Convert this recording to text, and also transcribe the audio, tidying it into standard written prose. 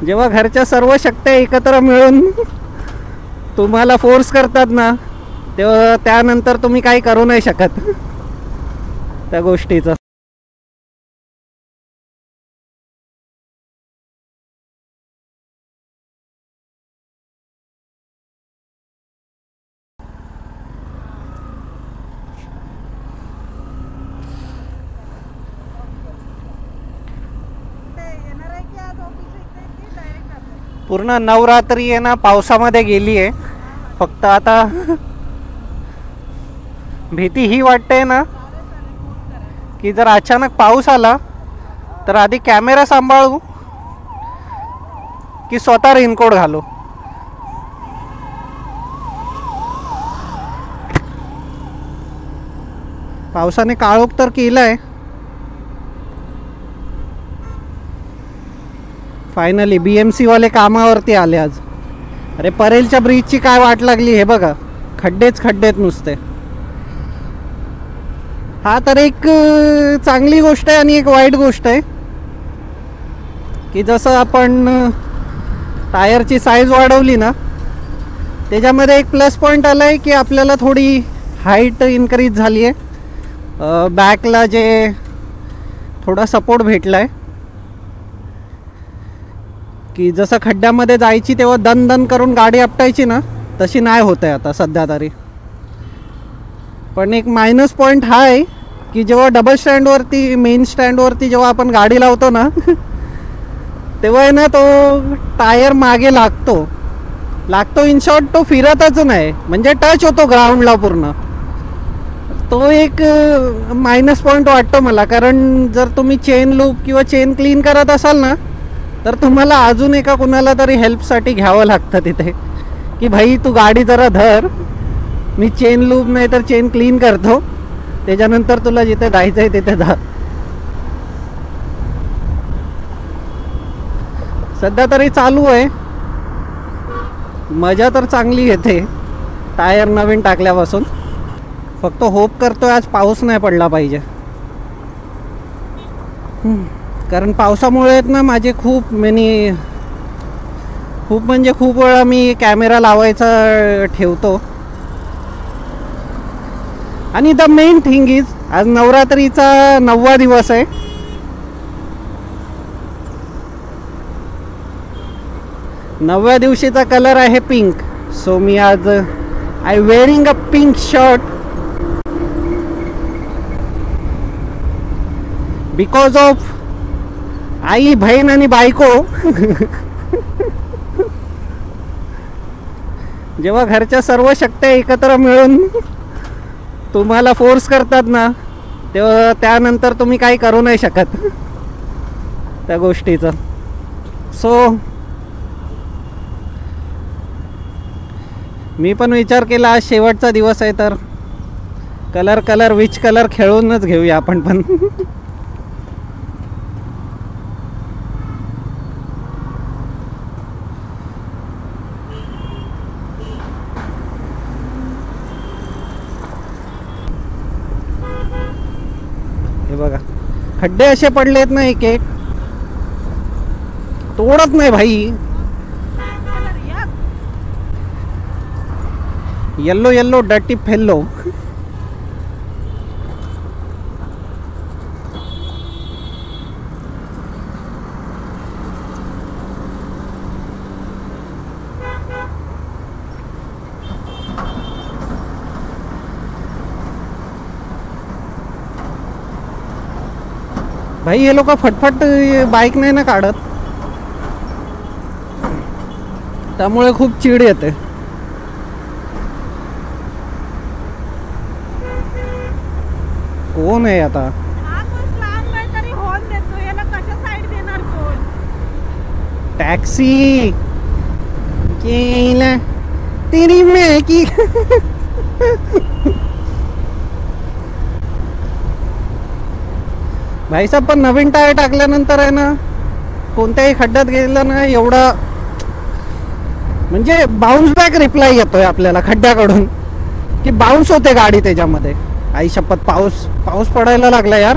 जेव्हा घरच्या सर्व शक्त्या एकत्र मिळून तुम्हाला फोर्स करतात ना, तेव्हा त्यानंतर तुम्ही काही करू नाही शकत त्या गोष्टीचं. पूर्ण नवरात्री आहे ना पावसामध्ये गेली आहे. फक्त आता भीती ही वाटते ना की जर अचानक पाऊस आला तर आधी कॅमेरा सांभाळू की स्वतः रेनकोट घालू. पावसाने काळोख तर केलाय. फायनली BMC वाले कामावरती आले आज. अरे परेलच्या ब्रिजची काय वाट लागली हे बघा, खड्डेच खड्डेत नुसते. हा तर एक चांगली गोष्ट आहे आणि एक वाईट गोष्ट आहे की जसं आपण टायरची साईज वाढवली ना, त्याच्यामध्ये एक प्लस पॉईंट आला आहे की आपल्याला थोडी हाईट इन्क्रीज झाली आहे. बॅकला जे थोडा सपोर्ट भेटला आहे की जसं खड्ड्यामध्ये जायची तेव्हा दन दन करून गाडी आपटायची ना, तशी नाही होत आहे आता सध्या तरी. पण एक मायनस पॉईंट हा आहे की जेव्हा डबल स्टँडवरती मेन स्टँडवरती जेव्हा आपण गाडी लावतो ना तेव्हा आहे ना तो टायर मागे लागतो इन शॉर्ट तो फिरतच नाही, म्हणजे टच होतो ग्राउंडला पूर्ण. तो एक मायनस पॉईंट वाटतो मला. कारण जर तुम्ही चेन लूप किंवा चेन क्लीन करत असाल ना तर तुम्हाला अजून एका कुणाला तरी हेल्पसाठी घ्यावं लागतं तिथे की भाई तू गाडी जरा धर, मी चेन लूप नाही तर चेन क्लीन करतो, त्याच्यानंतर तुला जिथे जायचं आहे तिथे जा. सध्या तरी चालू आहे, मजा तर चांगली येते टायर नवीन टाकल्यापासून. फक्त होप करतोय आज पाऊस नाही पडला पाहिजे. कारण पावसामुळे ना माझे खूप वेळा मी कॅमेरा लावायचा ठेवतो. आणि द मेन थिंग इज आज नवरात्रीचा 9वा दिवस आहे. नवव्या दिवशीचा कलर आहे पिंक. सो मी आज I wearing a pink shirt because of आई, बहीण आणि बायको. जेव्हा घरच्या सर्व शक्त्या एकत्र मिळून तुम्हाला फोर्स करतात ना, तेव्हा त्यानंतर तुम्ही काही करू नाही शकत त्या गोष्टीचं. सो मी पण विचार केला आज शेवटचा दिवस आहे तर कलर विच कलर खेळूनच घेऊया आपण पण. हे बघा खड्डे असे पडलेत ना, एक एक तोडत नाही भाई. Yellow yellow dirty fellow. भाई हे लोक फटफट बाईक नाही ना काढत, त्यामुळे खूप चिड येते. कोण आहे आता? टॅक्सी केला तेरी मैं की. भाई साहेब पण नवीन टायर टाकल्यानंतर आहे ना कोणत्याही खड्ड्यात गेलं ना एवढा म्हणजे बाउन्स बॅक रिप्लाय येतोय आपल्याला खड्ड्याकडून की बाउन्स होते गाडी त्याच्यामध्ये. आई शपथ पाऊस पडायला लागला यार.